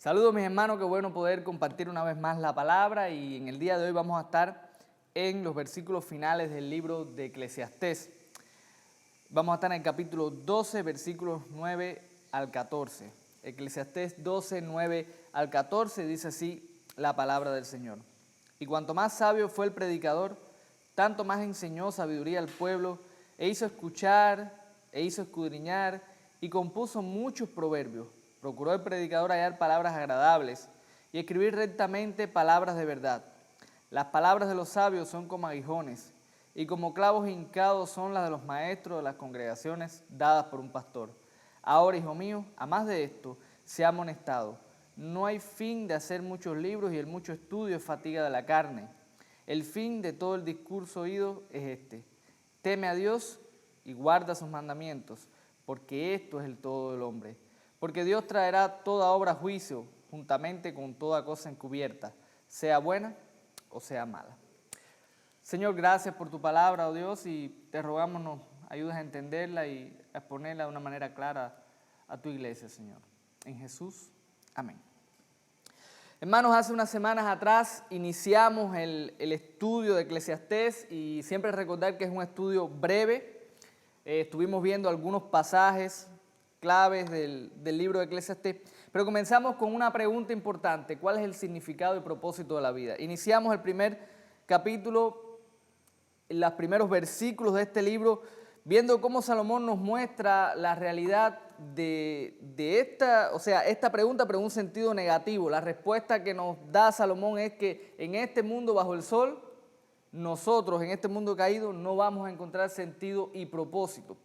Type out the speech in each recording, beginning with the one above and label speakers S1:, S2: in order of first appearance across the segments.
S1: Saludos mis hermanos, qué bueno poder compartir una vez más la palabra y en el día de hoy vamos a estar en los versículos finales del libro de Eclesiastés. Vamos a estar en el capítulo 12, versículos 9 al 14. Eclesiastés 12, 9 al 14 dice así la palabra del Señor. Y cuanto más sabio fue el predicador, tanto más enseñó sabiduría al pueblo, e hizo escuchar, e hizo escudriñar, y compuso muchos proverbios. Procuró el predicador hallar palabras agradables y escribir rectamente palabras de verdad. Las palabras de los sabios son como aguijones, y como clavos hincados son las de los maestros de las congregaciones dadas por un pastor. Ahora, hijo mío, a más de esto, sea amonestado. No hay fin de hacer muchos libros y el mucho estudio es fatiga de la carne. El fin de todo el discurso oído es este: teme a Dios y guarda sus mandamientos, porque esto es el todo del hombre. Porque Dios traerá toda obra a juicio, juntamente con toda cosa encubierta, sea buena o sea mala. Señor, gracias por tu palabra, oh Dios, y te rogamos nos ayudes a entenderla y a exponerla de una manera clara a tu iglesia, Señor. En Jesús, amén. Hermanos, hace unas semanas atrás iniciamos el estudio de Eclesiastés y siempre recordar que es un estudio breve. Estuvimos viendo algunos pasajes claves del libro de Eclesiastés, pero comenzamos con una pregunta importante: ¿cuál es el significado y propósito de la vida? Iniciamos el primer capítulo, los primeros versículos de este libro, viendo cómo Salomón nos muestra la realidad de esta pregunta, pero en un sentido negativo. La respuesta que nos da Salomón es que en este mundo bajo el sol, nosotros en este mundo caído no vamos a encontrar sentido y propósito.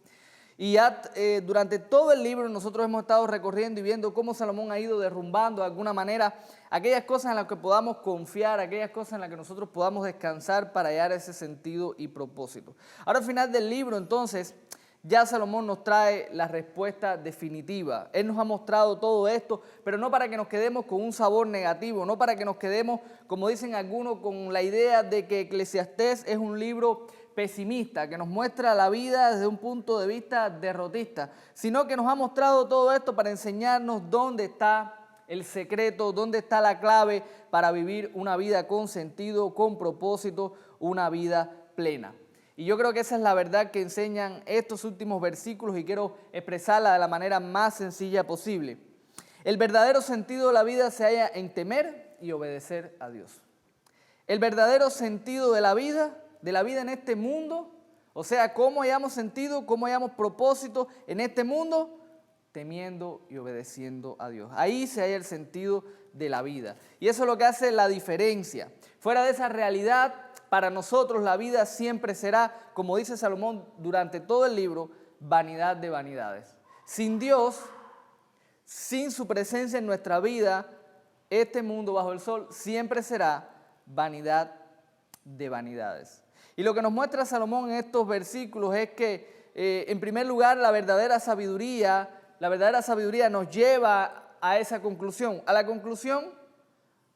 S1: Y ya durante todo el libro nosotros hemos estado recorriendo y viendo cómo Salomón ha ido derrumbando de alguna manera aquellas cosas en las que podamos confiar, aquellas cosas en las que nosotros podamos descansar para hallar ese sentido y propósito. Ahora al final del libro entonces ya Salomón nos trae la respuesta definitiva. Él nos ha mostrado todo esto, pero no para que nos quedemos con un sabor negativo, no para que nos quedemos, como dicen algunos, con la idea de que Eclesiastés es un libro pesimista, que nos muestra la vida desde un punto de vista derrotista, sino que nos ha mostrado todo esto para enseñarnos dónde está el secreto, dónde está la clave para vivir una vida con sentido, con propósito, una vida plena. Y yo creo que esa es la verdad que enseñan estos últimos versículos y quiero expresarla de la manera más sencilla posible. El verdadero sentido de la vida se halla en temer y obedecer a Dios. El verdadero sentido de la vida en este mundo, o sea, cómo hayamos sentido, cómo hayamos propósito en este mundo, temiendo y obedeciendo a Dios. Ahí se halla el sentido de la vida. Y eso es lo que hace la diferencia. Fuera de esa realidad, para nosotros la vida siempre será, como dice Salomón durante todo el libro, vanidad de vanidades. Sin Dios, sin su presencia en nuestra vida, este mundo bajo el sol siempre será vanidad de vanidades. Y lo que nos muestra Salomón en estos versículos es que, en primer lugar, la verdadera sabiduría nos lleva a esa conclusión, a la conclusión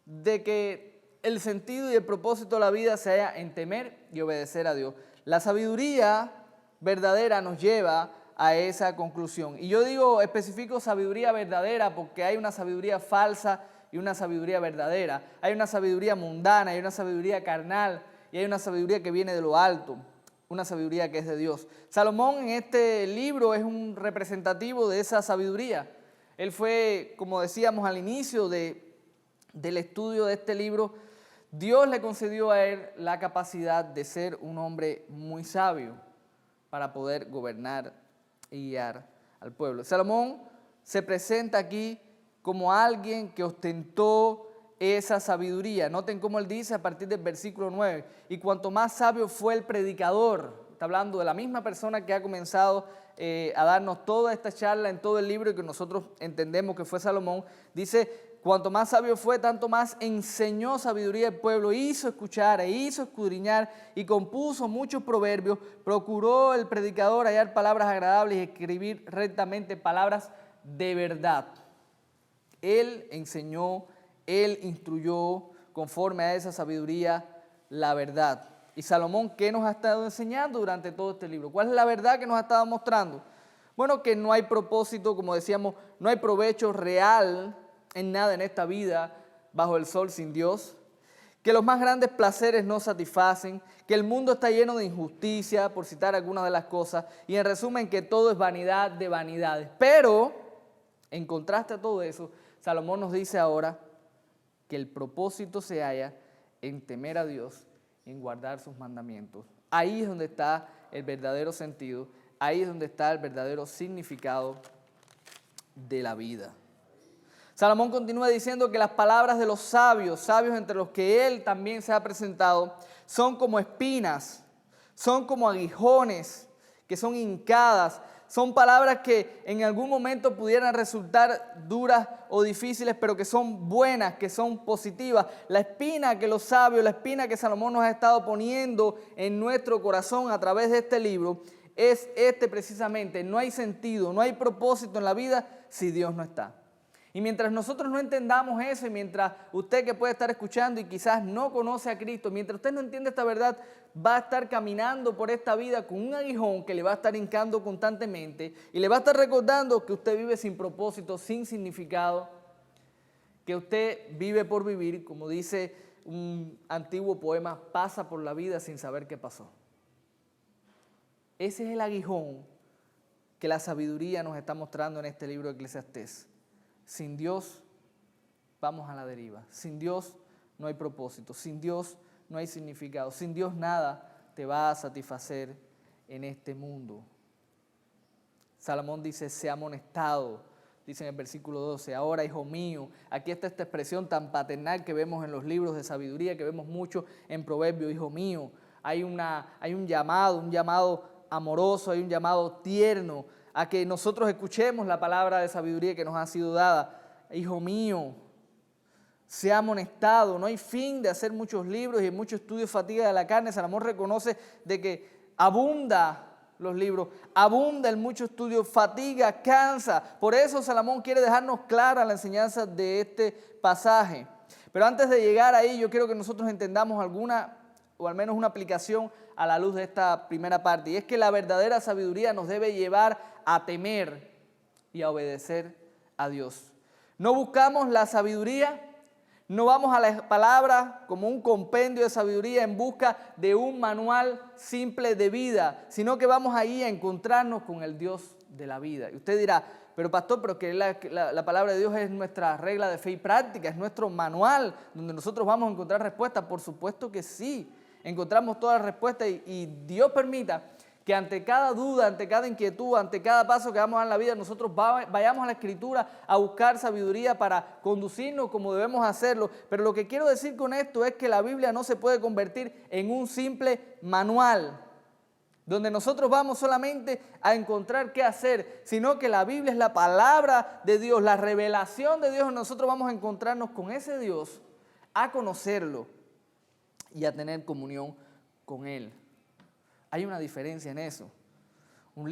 S1: de que el sentido y el propósito de la vida se halla en temer y obedecer a Dios. La sabiduría verdadera nos lleva a esa conclusión. Y yo especifico sabiduría verdadera porque hay una sabiduría falsa y una sabiduría verdadera. Hay una sabiduría mundana, hay una sabiduría carnal y hay una sabiduría que viene de lo alto, una sabiduría que es de Dios. Salomón en este libro es un representativo de esa sabiduría. Él fue, como decíamos al inicio del estudio de este libro, Dios le concedió a él la capacidad de ser un hombre muy sabio para poder gobernar y guiar al pueblo. Salomón se presenta aquí como alguien que ostentó esa sabiduría. Noten cómo él dice a partir del versículo 9, y cuanto más sabio fue el predicador, está hablando de la misma persona que ha comenzado a darnos toda esta charla en todo el libro y que nosotros entendemos que fue Salomón, dice: cuanto más sabio fue, tanto más enseñó sabiduría al pueblo, hizo escuchar e hizo escudriñar y compuso muchos proverbios, procuró el predicador hallar palabras agradables y escribir rectamente palabras de verdad. Él enseñó, él instruyó conforme a esa sabiduría la verdad. Y Salomón, ¿qué nos ha estado enseñando durante todo este libro? ¿Cuál es la verdad que nos ha estado mostrando? Bueno, que no hay propósito, como decíamos, no hay provecho real en nada en esta vida bajo el sol sin Dios, que los más grandes placeres no satisfacen, que el mundo está lleno de injusticia, por citar algunas de las cosas, y en resumen que todo es vanidad de vanidades. Pero, en contraste a todo eso, Salomón nos dice ahora que el propósito se halla en temer a Dios y en guardar sus mandamientos. Ahí es donde está el verdadero sentido, ahí es donde está el verdadero significado de la vida. Salomón continúa diciendo que las palabras de los sabios, sabios entre los que él también se ha presentado, son como espinas, son como aguijones que son hincadas, son palabras que en algún momento pudieran resultar duras o difíciles, pero que son buenas, que son positivas. La espina que los sabios, la espina que Salomón nos ha estado poniendo en nuestro corazón a través de este libro, es precisamente: no hay sentido, no hay propósito en la vida si Dios no está. Y mientras nosotros no entendamos eso, y mientras usted que puede estar escuchando y quizás no conoce a Cristo, mientras usted no entiende esta verdad, va a estar caminando por esta vida con un aguijón que le va a estar hincando constantemente y le va a estar recordando que usted vive sin propósito, sin significado, que usted vive por vivir, como dice un antiguo poema, pasa por la vida sin saber qué pasó. Ese es el aguijón que la sabiduría nos está mostrando en este libro de Eclesiastés. Sin Dios vamos a la deriva. Sin Dios no hay propósito. Sin Dios no hay significado. Sin Dios nada te va a satisfacer en este mundo. Salomón dice: sea amonestado. Dice en el versículo 12: ahora, hijo mío. Aquí está esta expresión tan paternal que vemos en los libros de sabiduría, que vemos mucho en Proverbios: hijo mío. Hay un llamado amoroso, hay un llamado tierno a que nosotros escuchemos la palabra de sabiduría que nos ha sido dada. Hijo mío, sea amonestado. No hay fin de hacer muchos libros y mucho estudio, fatiga de la carne. Salomón reconoce de que abunda los libros, abunda el mucho estudio, fatiga, cansa. Por eso Salomón quiere dejarnos clara la enseñanza de este pasaje. Pero antes de llegar ahí, yo quiero que nosotros entendamos alguna, o al menos una aplicación a la luz de esta primera parte, y es que la verdadera sabiduría nos debe llevar a temer y a obedecer a Dios. No buscamos la sabiduría, no vamos a la palabra como un compendio de sabiduría en busca de un manual simple de vida, sino que vamos ahí a encontrarnos con el Dios de la vida. Y usted dirá: pero pastor, pero que la palabra de Dios es nuestra regla de fe y práctica, es nuestro manual donde nosotros vamos a encontrar respuestas. Por supuesto que sí. Encontramos todas las respuestas y Dios permita que ante cada duda, ante cada inquietud, ante cada paso que vamos a dar en la vida, nosotros vayamos a la Escritura a buscar sabiduría para conducirnos como debemos hacerlo. Pero lo que quiero decir con esto es que la Biblia no se puede convertir en un simple manual donde nosotros vamos solamente a encontrar qué hacer, sino que la Biblia es la palabra de Dios, la revelación de Dios. Nosotros vamos a encontrarnos con ese Dios, a conocerlo y a tener comunión con Él. Hay una diferencia en eso. Un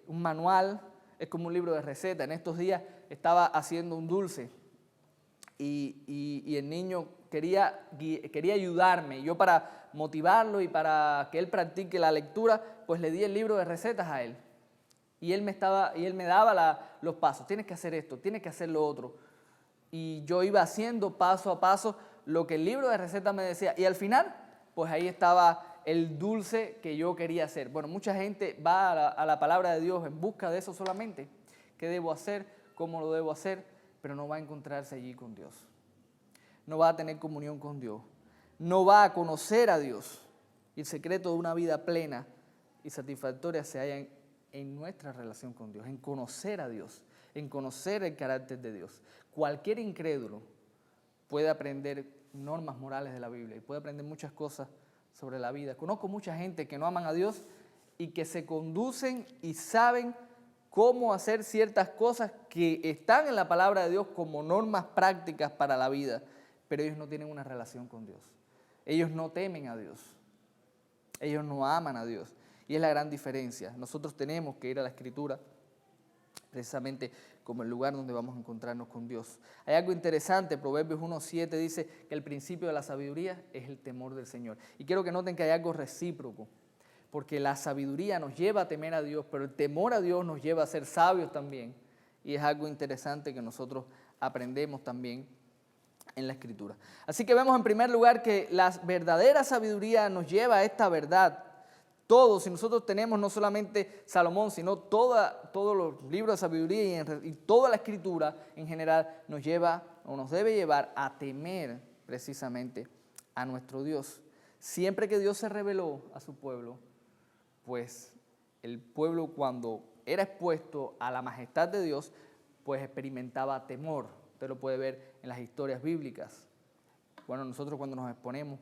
S1: manual es como un libro de receta. En estos días estaba haciendo un dulce y el niño quería ayudarme. Yo, para motivarlo y para que él practique la lectura, pues le di el libro de recetas a él. Y él me daba los pasos. Tienes que hacer esto, tienes que hacer lo otro. Y yo iba haciendo paso a paso lo que el libro de recetas me decía. Y al final, pues ahí estaba el dulce que yo quería hacer. Bueno, mucha gente va a la palabra de Dios en busca de eso solamente. ¿Qué debo hacer? ¿Cómo lo debo hacer? Pero no va a encontrarse allí con Dios. No va a tener comunión con Dios. No va a conocer a Dios. Y el secreto de una vida plena y satisfactoria se halla en nuestra relación con Dios, en conocer a Dios, en conocer el carácter de Dios. Cualquier incrédulo puede aprender normas morales de la Biblia y puede aprender muchas cosas sobre la vida. Conozco mucha gente que no aman a Dios y que se conducen y saben cómo hacer ciertas cosas que están en la palabra de Dios como normas prácticas para la vida, pero ellos no tienen una relación con Dios. Ellos no temen a Dios. Ellos no aman a Dios. Y es la gran diferencia. Nosotros tenemos que ir a la Escritura precisamente como el lugar donde vamos a encontrarnos con Dios. Hay algo interesante, Proverbios 1:7 dice que el principio de la sabiduría es el temor del Señor. Y quiero que noten que hay algo recíproco, porque la sabiduría nos lleva a temer a Dios, pero el temor a Dios nos lleva a ser sabios también. Y es algo interesante que nosotros aprendemos también en la Escritura. Así que vemos en primer lugar que la verdadera sabiduría nos lleva a esta verdad. Todos, si nosotros tenemos no solamente Salomón, sino todos los libros de sabiduría y toda la Escritura en general nos lleva o nos debe llevar a temer precisamente a nuestro Dios. Siempre que Dios se reveló a su pueblo, pues el pueblo cuando era expuesto a la majestad de Dios, pues experimentaba temor. Usted lo puede ver en las historias bíblicas. Bueno, nosotros cuando nos exponemos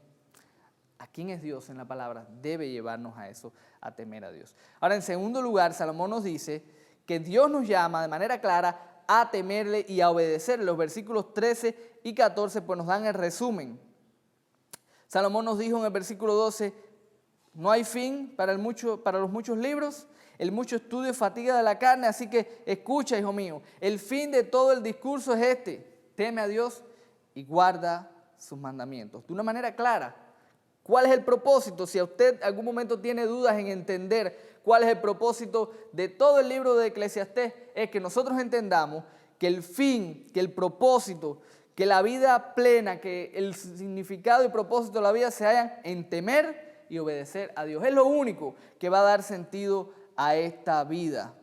S1: a quién es Dios en la palabra, debe llevarnos a eso, a temer a Dios. Ahora, en segundo lugar, Salomón nos dice que Dios nos llama de manera clara a temerle y a obedecerle. Los versículos 13 y 14 pues nos dan el resumen. Salomón nos dijo en el versículo 12, no hay fin para los muchos libros, el mucho estudio es fatiga de la carne, así que escucha, hijo mío, el fin de todo el discurso es este, teme a Dios y guarda sus mandamientos. De una manera clara, ¿cuál es el propósito? Si a usted en algún momento tiene dudas en entender cuál es el propósito de todo el libro de Eclesiastés, es que nosotros entendamos que el fin, que el propósito, que la vida plena, que el significado y propósito de la vida se hallan en temer y obedecer a Dios. Es lo único que va a dar sentido a esta vida.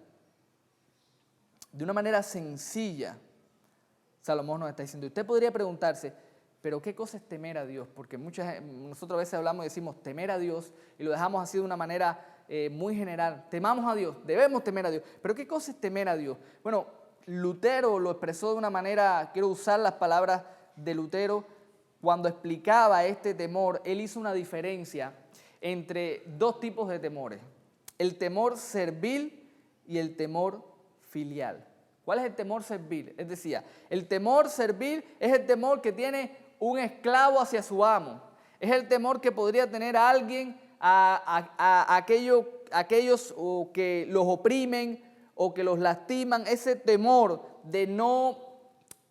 S1: De una manera sencilla, Salomón nos está diciendo. Usted podría preguntarse, ¿pero qué cosa es temer a Dios? Porque nosotros a veces hablamos y decimos temer a Dios y lo dejamos así de una manera muy general. Temamos a Dios, debemos temer a Dios. ¿Pero qué cosa es temer a Dios? Bueno, Lutero lo expresó de una manera, quiero usar las palabras de Lutero, cuando explicaba este temor, él hizo una diferencia entre dos tipos de temores. El temor servil y el temor filial. ¿Cuál es el temor servil? Es decir, el temor servil es el temor que tiene un esclavo hacia su amo. Es el temor que podría tener a alguien, a aquellos o que los oprimen o que los lastiman. Ese temor de no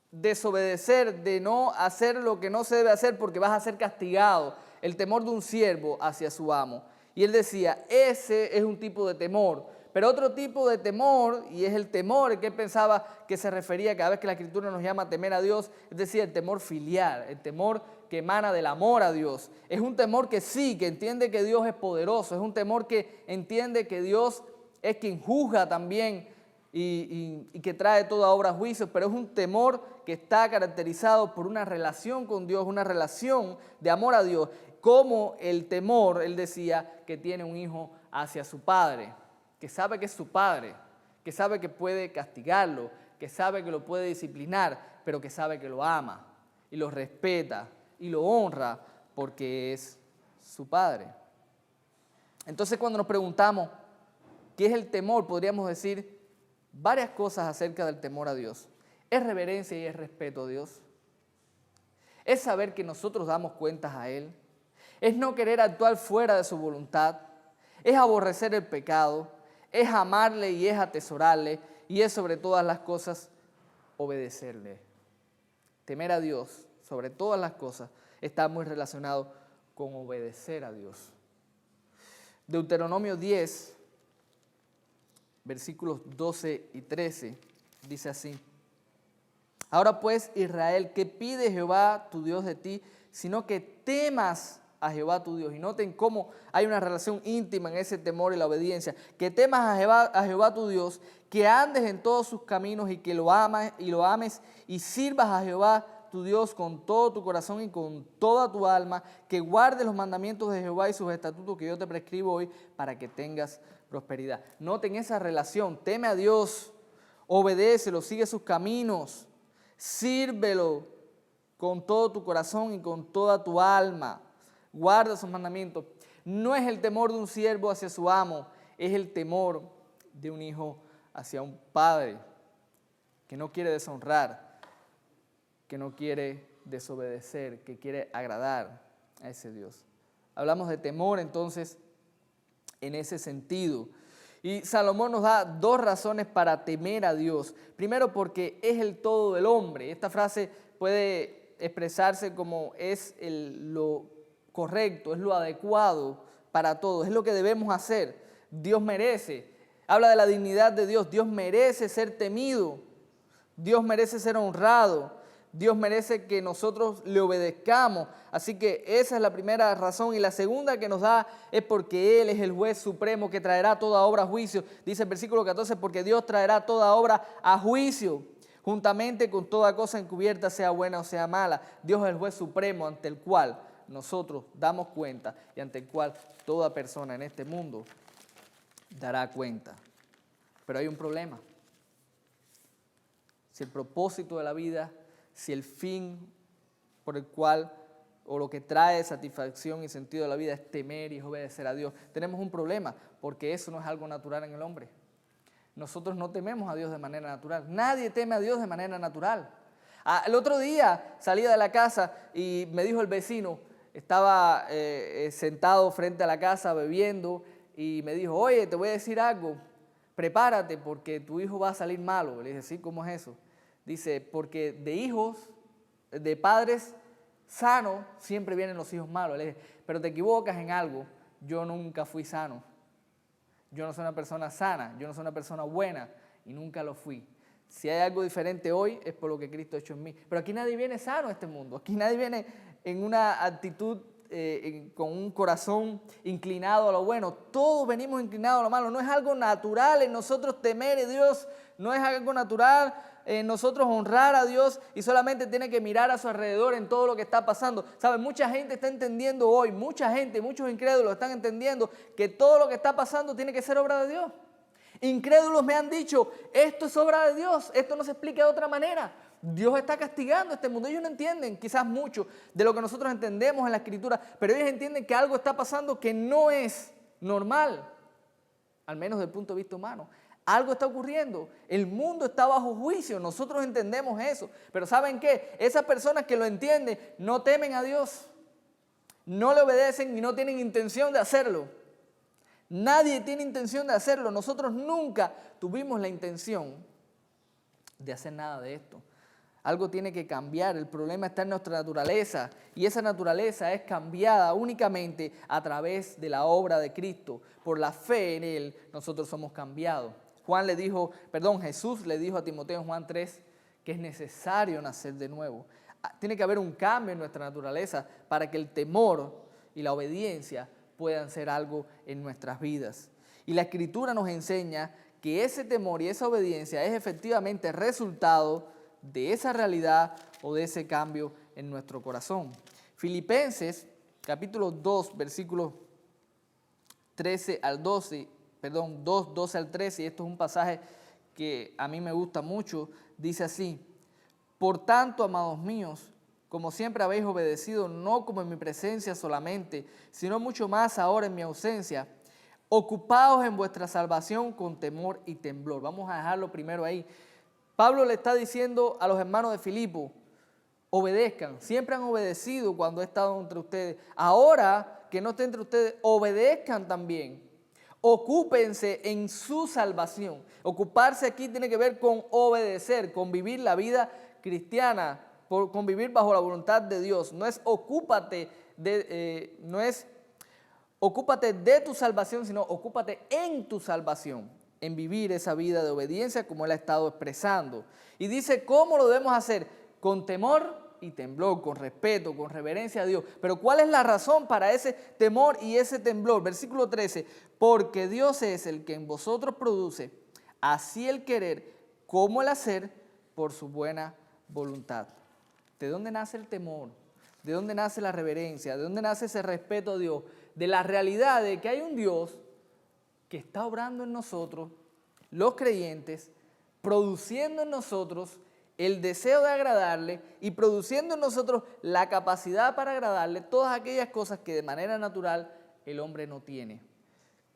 S1: desobedecer, de no hacer lo que no se debe hacer porque vas a ser castigado. El temor de un siervo hacia su amo. Y él decía, ese es un tipo de temor. Pero otro tipo de temor, y es el temor que él pensaba que se refería cada vez que la Escritura nos llama a temer a Dios, es decir, el temor filial, el temor que emana del amor a Dios. Es un temor que sí, que entiende que Dios es poderoso, es un temor que entiende que Dios es quien juzga también y que trae toda obra a juicio, pero es un temor que está caracterizado por una relación con Dios, una relación de amor a Dios, como el temor, él decía, que tiene un hijo hacia su padre, que sabe que es su padre, que sabe que puede castigarlo, que sabe que lo puede disciplinar, pero que sabe que lo ama y lo respeta y lo honra porque es su padre. Entonces cuando nos preguntamos qué es el temor, podríamos decir varias cosas acerca del temor a Dios. Es reverencia y es respeto a Dios. Es saber que nosotros damos cuentas a Él. Es no querer actuar fuera de su voluntad. Es aborrecer el pecado. Es amarle y es atesorarle. Y es sobre todas las cosas obedecerle. Temer a Dios sobre todas las cosas está muy relacionado con obedecer a Dios. Deuteronomio 10, versículos 12 y 13, dice así. Ahora pues, Israel, ¿qué pide Jehová tu Dios de ti? Sino que temas a Jehová tu Dios. Y noten cómo hay una relación íntima en ese temor y la obediencia. Que temas a Jehová tu Dios, que andes en todos sus caminos y que lo ames y sirvas a Jehová tu Dios con todo tu corazón y con toda tu alma, que guardes los mandamientos de Jehová y sus estatutos que yo te prescribo hoy para que tengas prosperidad. Noten esa relación, teme a Dios, obedécelo, sigue sus caminos, sírvelo con todo tu corazón y con toda tu alma, guarda sus mandamientos. No es el temor de un siervo hacia su amo, es el temor de un hijo hacia un padre que no quiere deshonrar, que no quiere desobedecer, que quiere agradar a ese Dios. Hablamos de temor entonces en ese sentido. Y Salomón nos da dos razones para temer a Dios. Primero, porque es el todo del hombre. Esta frase puede expresarse como es lo correcto, es lo adecuado para todos, es lo que debemos hacer. Dios merece, habla de la dignidad de Dios, Dios merece ser temido. Dios merece ser honrado. Dios merece que nosotros le obedezcamos. Así que esa es la primera razón. Y la segunda que nos da es porque Él es el juez supremo que traerá toda obra a juicio. Dice el versículo 14, porque Dios traerá toda obra a juicio, juntamente con toda cosa encubierta, sea buena o sea mala. Dios es el juez supremo ante el cual nosotros damos cuenta y ante el cual toda persona en este mundo dará cuenta. Pero hay un problema. Si el propósito de la vida, si el fin por el cual o lo que trae satisfacción y sentido de la vida es temer y es obedecer a Dios, tenemos un problema porque eso no es algo natural en el hombre. Nosotros no tememos a Dios de manera natural. Nadie teme a Dios de manera natural. El otro día salía de la casa y me dijo el vecino, estaba sentado frente a la casa bebiendo y me dijo, oye, te voy a decir algo, prepárate porque tu hijo va a salir malo. Le dije, sí, ¿cómo es eso? Dice, porque de hijos, de padres sanos, siempre vienen los hijos malos. Le dije, pero te equivocas en algo, yo nunca fui sano. Yo no soy una persona sana, yo no soy una persona buena y nunca lo fui. Si hay algo diferente hoy es por lo que Cristo ha hecho en mí. Pero aquí nadie viene sano a este mundo, aquí nadie viene en una actitud, con un corazón inclinado a lo bueno. Todos venimos inclinados a lo malo. No es algo natural en nosotros temer a Dios, no es algo natural en nosotros honrar a Dios y solamente tiene que mirar a su alrededor en todo lo que está pasando. ¿Saben? Mucha gente está entendiendo hoy, mucha gente, muchos incrédulos están entendiendo que todo lo que está pasando tiene que ser obra de Dios. Incrédulos me han dicho, esto es obra de Dios, esto no se explica de otra manera. Dios está castigando este mundo. Ellos no entienden quizás mucho de lo que nosotros entendemos en la Escritura, pero ellos entienden que algo está pasando que no es normal, al menos desde el punto de vista humano. Algo está ocurriendo, el mundo está bajo juicio, nosotros entendemos eso, pero ¿saben qué? Esas personas que lo entienden no temen a Dios, no le obedecen y no tienen intención de hacerlo. Nadie tiene intención de hacerlo, nosotros nunca tuvimos la intención de hacer nada de esto. Algo tiene que cambiar, el problema está en nuestra naturaleza y esa naturaleza es cambiada únicamente a través de la obra de Cristo. Por la fe en Él nosotros somos cambiados. Jesús le dijo a Timoteo en Juan 3 que es necesario nacer de nuevo. Tiene que haber un cambio en nuestra naturaleza para que el temor y la obediencia puedan ser algo en nuestras vidas. Y la Escritura nos enseña que ese temor y esa obediencia es efectivamente resultado de esa realidad o de ese cambio en nuestro corazón. Filipenses capítulo 2, versículos 13 al 12, 2, 12 al 13, y esto es un pasaje que a mí me gusta mucho, dice así: por tanto, amados míos, como siempre habéis obedecido, no como en mi presencia solamente, sino mucho más ahora en mi ausencia, ocupaos en vuestra salvación con temor y temblor. Vamos a dejarlo primero ahí. Pablo le está diciendo a los hermanos de Filipo, obedezcan, siempre han obedecido cuando he estado entre ustedes. Ahora que no esté entre ustedes, obedezcan también. Ocúpense en su salvación. Ocuparse aquí tiene que ver con obedecer, con vivir la vida cristiana, con vivir bajo la voluntad de Dios. No es ocúpate de tu salvación, sino ocúpate en tu salvación, en vivir esa vida de obediencia como Él ha estado expresando. Y dice, ¿cómo lo debemos hacer? Con temor y temblor, con respeto, con reverencia a Dios. Pero ¿cuál es la razón para ese temor y ese temblor? Versículo 13, porque Dios es el que en vosotros produce así el querer como el hacer por su buena voluntad. ¿De dónde nace el temor? ¿De dónde nace la reverencia? ¿De dónde nace ese respeto a Dios? De la realidad de que hay un Dios que está obrando en nosotros, los creyentes, produciendo en nosotros el deseo de agradarle y produciendo en nosotros la capacidad para agradarle todas aquellas cosas que de manera natural el hombre no tiene.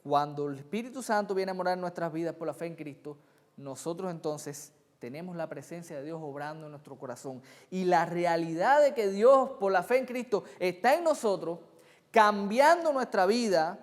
S1: Cuando el Espíritu Santo viene a morar en nuestras vidas por la fe en Cristo, nosotros entonces tenemos la presencia de Dios obrando en nuestro corazón. Y la realidad de que Dios por la fe en Cristo está en nosotros, cambiando nuestra vida,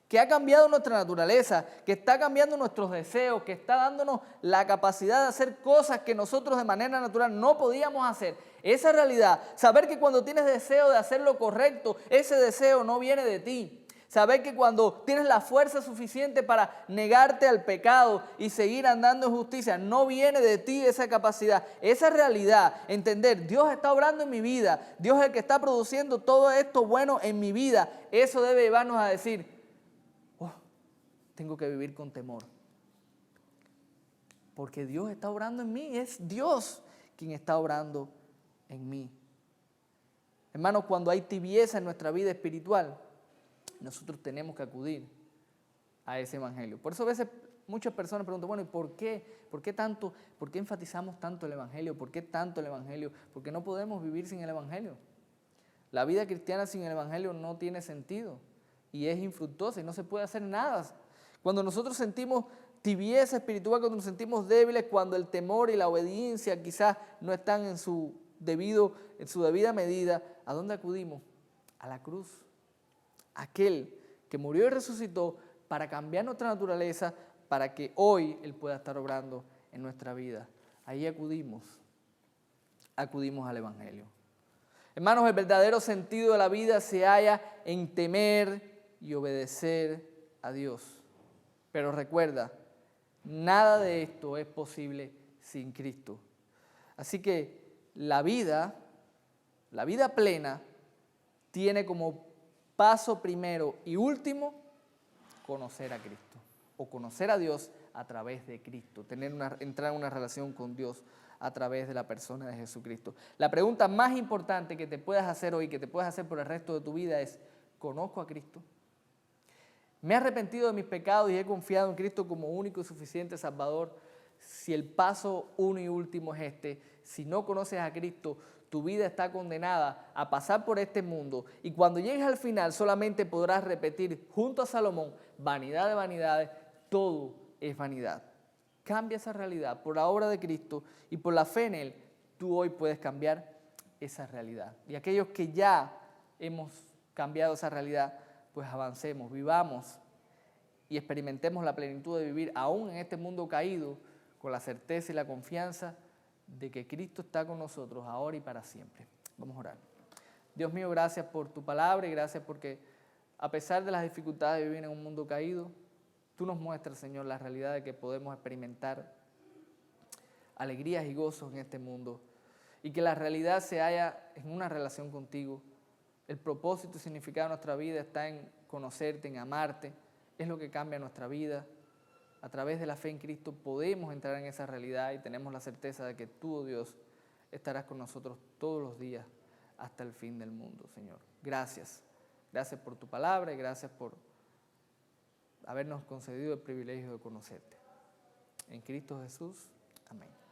S1: que ha cambiado nuestra naturaleza, que está cambiando nuestros deseos, que está dándonos la capacidad de hacer cosas que nosotros de manera natural no podíamos hacer. Esa realidad, saber que cuando tienes deseo de hacer lo correcto, ese deseo no viene de ti, Saber que cuando tienes la fuerza suficiente para negarte al pecado y seguir andando en justicia, no viene de ti esa capacidad, esa realidad. Entender, Dios está obrando en mi vida, Dios es el que está produciendo todo esto bueno en mi vida. Eso debe llevarnos a decir, oh, tengo que vivir con temor. Porque Dios está obrando en mí, es Dios quien está obrando en mí. Hermanos, cuando hay tibieza en nuestra vida espiritual, nosotros tenemos que acudir a ese evangelio. Por eso a veces muchas personas preguntan, bueno, ¿y por qué? ¿Por qué tanto? ¿Por qué enfatizamos tanto el evangelio? ¿Por qué tanto el evangelio? Porque no podemos vivir sin el evangelio. La vida cristiana sin el evangelio no tiene sentido y es infructuosa y no se puede hacer nada. Cuando nosotros sentimos tibieza espiritual, cuando nos sentimos débiles, cuando el temor y la obediencia quizás no están en su debida medida, ¿a dónde acudimos? A la cruz. Aquel que murió y resucitó para cambiar nuestra naturaleza, para que hoy Él pueda estar obrando en nuestra vida. Ahí acudimos al evangelio. Hermanos, el verdadero sentido de la vida se halla en temer y obedecer a Dios. Pero recuerda, nada de esto es posible sin Cristo. Así que la vida plena tiene como paso primero y último conocer a Cristo o conocer a Dios a través de Cristo, entrar en una relación con Dios a través de la persona de Jesucristo. La pregunta más importante que te puedas hacer hoy, que te puedas hacer por el resto de tu vida es, ¿conozco a Cristo? ¿Me he arrepentido de mis pecados y he confiado en Cristo como único y suficiente Salvador? Si el paso uno y último es este, si no conoces a Cristo, tu vida está condenada a pasar por este mundo y cuando llegues al final solamente podrás repetir junto a Salomón, vanidad de vanidades, todo es vanidad. Cambia esa realidad por la obra de Cristo y por la fe en Él, tú hoy puedes cambiar esa realidad. Y aquellos que ya hemos cambiado esa realidad, pues avancemos, vivamos y experimentemos la plenitud de vivir aún en este mundo caído con la certeza y la confianza de que Cristo está con nosotros ahora y para siempre. Vamos a orar. Dios mío, gracias por tu palabra y gracias porque a pesar de las dificultades de vivir en un mundo caído, tú nos muestras, Señor, la realidad de que podemos experimentar alegrías y gozos en este mundo y que la realidad se halla en una relación contigo. El propósito y significado de nuestra vida está en conocerte, en amarte, es lo que cambia nuestra vida. A través de la fe en Cristo podemos entrar en esa realidad y tenemos la certeza de que tú, oh Dios, estarás con nosotros todos los días hasta el fin del mundo, Señor. Gracias. Gracias por tu palabra y gracias por habernos concedido el privilegio de conocerte. En Cristo Jesús. Amén.